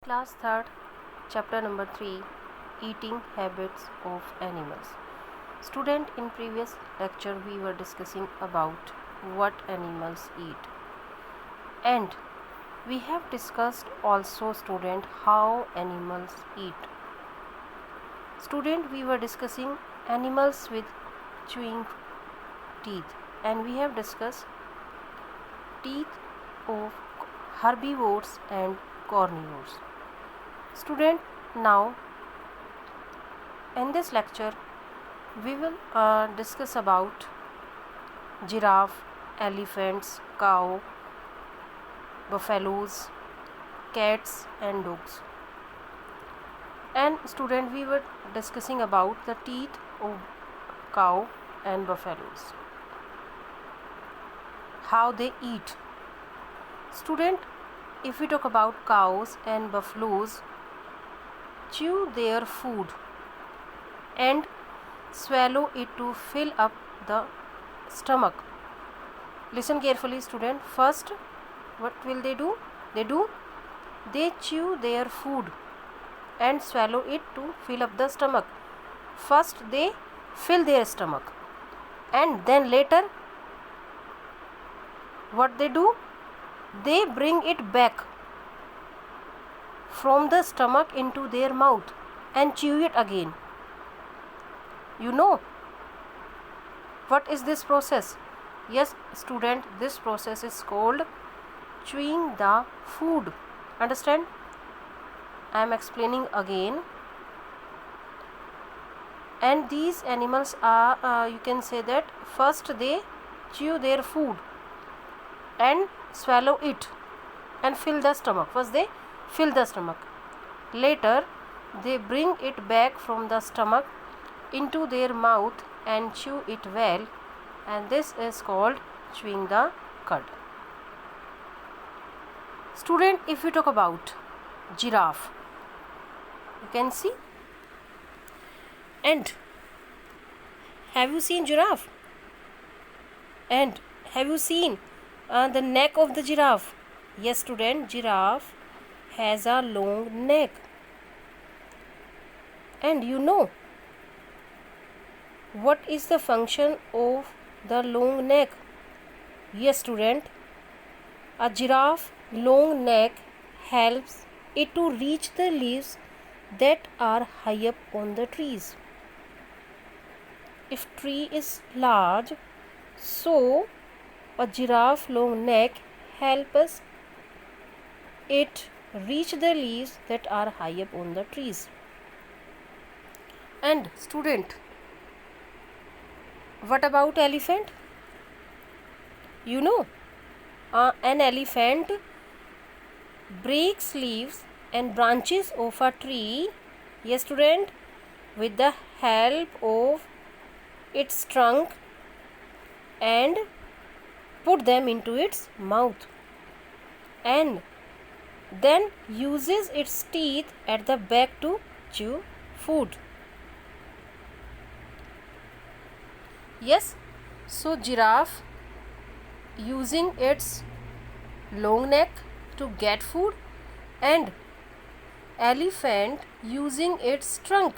Class 3rd, chapter number 3, Eating Habits of Animals. Student, in previous lecture we were discussing about what animals eat, and we have discussed also, student, how animals eat. Student, we were discussing animals with chewing teeth, and we have discussed teeth of herbivores and carnivores. Student, now in this lecture we will discuss about giraffe, elephants, cow, buffaloes, cats and dogs. And student, we were discussing about the teeth of cow and buffaloes, how they eat. Student, if we talk about cows and buffaloes, chew their food and swallow it to fill up the stomach. Listen carefully, student. First, what will they do? They chew their food and swallow it to fill up the stomach. First they fill their stomach, and then later what they do? They bring it back from the stomach into their mouth and chew it again. You know what is this process? Yes, student, this process is called chewing the food. Understand? I am explaining again. And these animals are, you can say that first they chew their food and swallow it and fill the stomach. First they fill the stomach. Later they bring it back from the stomach into their mouth and chew it well, and this is called chewing the cud. Student, if we talk about giraffe, you can see, and have you seen giraffe? And have you seen the neck of the giraffe? Yes, student, giraffe has a long neck. And you know what is the function of the long neck? Yes, student, a giraffe long neck helps it to reach the leaves that are high up on the trees. If tree is large, so a giraffe long neck helps it reach the leaves that are high up on the trees. And student, what about elephant? You know, an elephant breaks leaves and branches of a tree, yes student, with the help of its trunk and put them into its mouth, and then uses its teeth at the back to chew food. Yes, so giraffe using its long neck to get food, and elephant using its trunk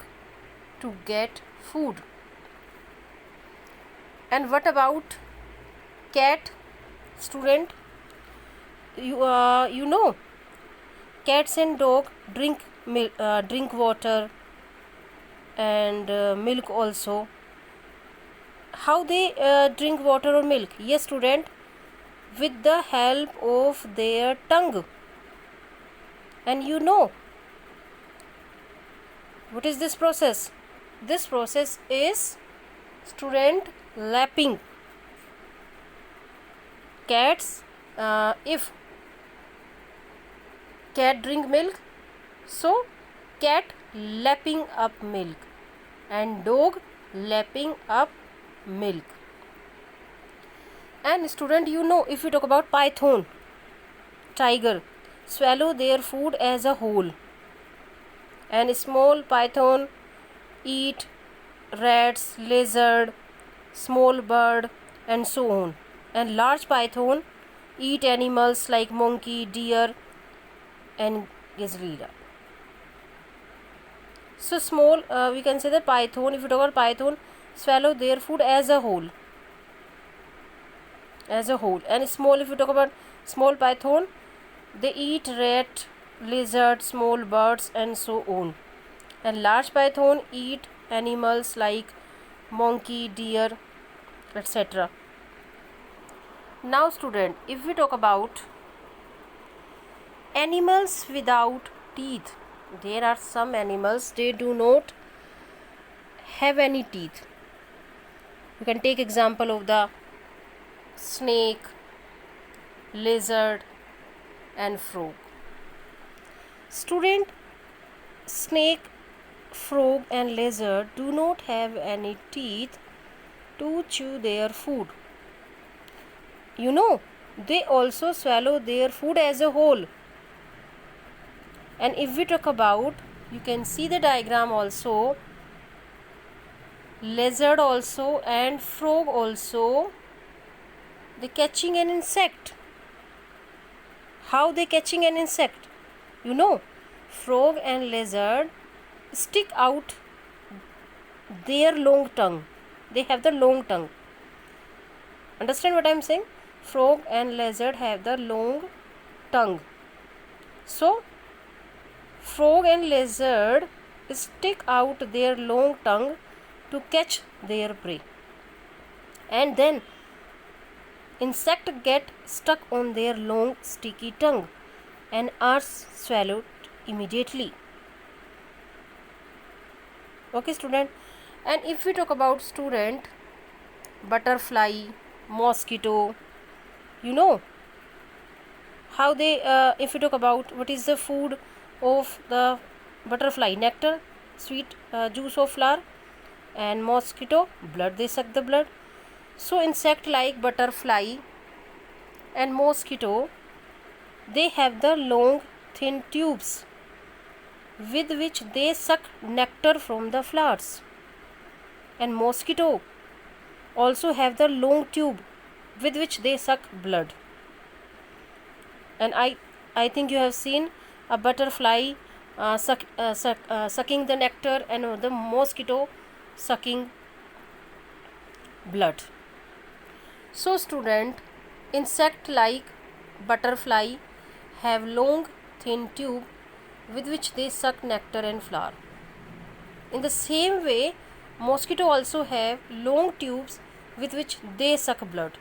to get food. And what about cat? Student, you know, cats and dog drink water and milk also. How they drink water or milk? Yes, student, with the help of their tongue. And you know what is this process? This process is, student, lapping. Cats, if cat drink milk, so cat lapping up milk, and dog lapping up milk. And student, you know, if we talk about python, tiger, swallow their food as a whole, and small python eat rats, lizard, small bird and so on, and large python eat animals like monkey, deer and Gazellia. So small, we can say that python, if you talk about python, swallow their food as a whole. And small, if you talk about small python, they eat rat, lizard, small birds and so on. And large python eat animals like monkey, deer, etc. Now student, if we talk about animals without teeth, there are some animals, they do not have any teeth. You can take example of the snake, lizard and frog. Student, snake, frog and lizard do not have any teeth to chew their food. You know, they also swallow their food as a whole. And if we talk about, you can see the diagram also, lizard also and frog also, they catching an insect. How they catching an insect? You know, frog and lizard stick out their long tongue. They have the long tongue. Understand what I am saying? Frog and lizard have the long tongue. So frog and lizard stick out their long tongue to catch their prey, and then insect get stuck on their long sticky tongue and are swallowed immediately. Okay student. And if we talk about student, butterfly, mosquito, you know how they if we talk about what is the food of the butterfly, nectar, sweet juice of flower, and mosquito, blood, they suck the blood. So insect like butterfly and mosquito, they have the long thin tubes with which they suck nectar from the flowers, and mosquito also have the long tube with which they suck blood. And I think you have seen a butterfly sucking the nectar and the mosquito sucking blood. So student, insect like butterfly have long thin tube with which they suck nectar and flower. In the same way, mosquito also have long tubes with which they suck blood.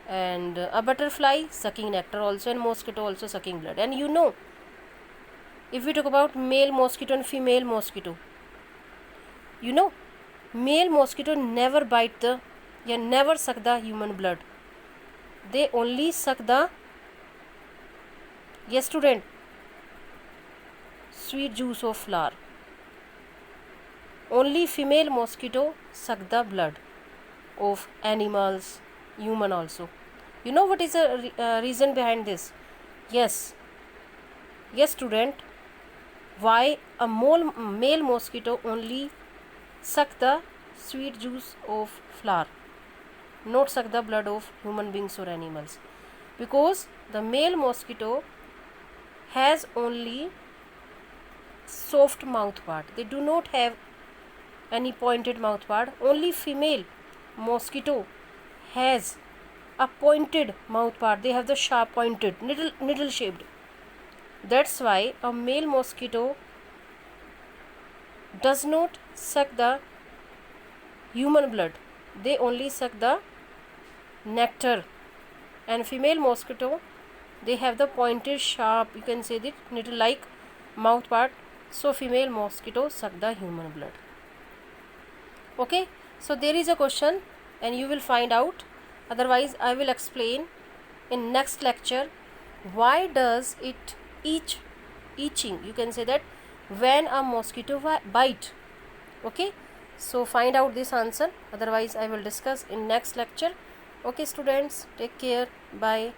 And a butterfly sucking nectar also, and mosquito also sucking blood. And you know, if we talk about male mosquito and female mosquito, you know, male mosquito never bite the, never suck the human blood. They only suck the, yes student, sweet juice of flower. Only female mosquito suck the blood of animals, human also. You know what is the reason behind this? Yes student, why a male mosquito only suck the sweet juice of flower, not suck the blood of human beings or animals? Because the male mosquito has only soft mouth part, they do not have any pointed mouth part. Only female mosquito has a pointed mouth part, they have the sharp pointed needle shaped. That's why a male mosquito does not suck the human blood, they only suck the nectar. And female mosquito, they have the pointed sharp, you can say the needle like mouth part, so female mosquito suck the human blood. Okay, so there is a question and you will find out, otherwise I will explain in next lecture why does it itching, you can say that, when a mosquito bite. Okay, so find out this answer, otherwise I will discuss in next lecture. Okay students, take care, bye.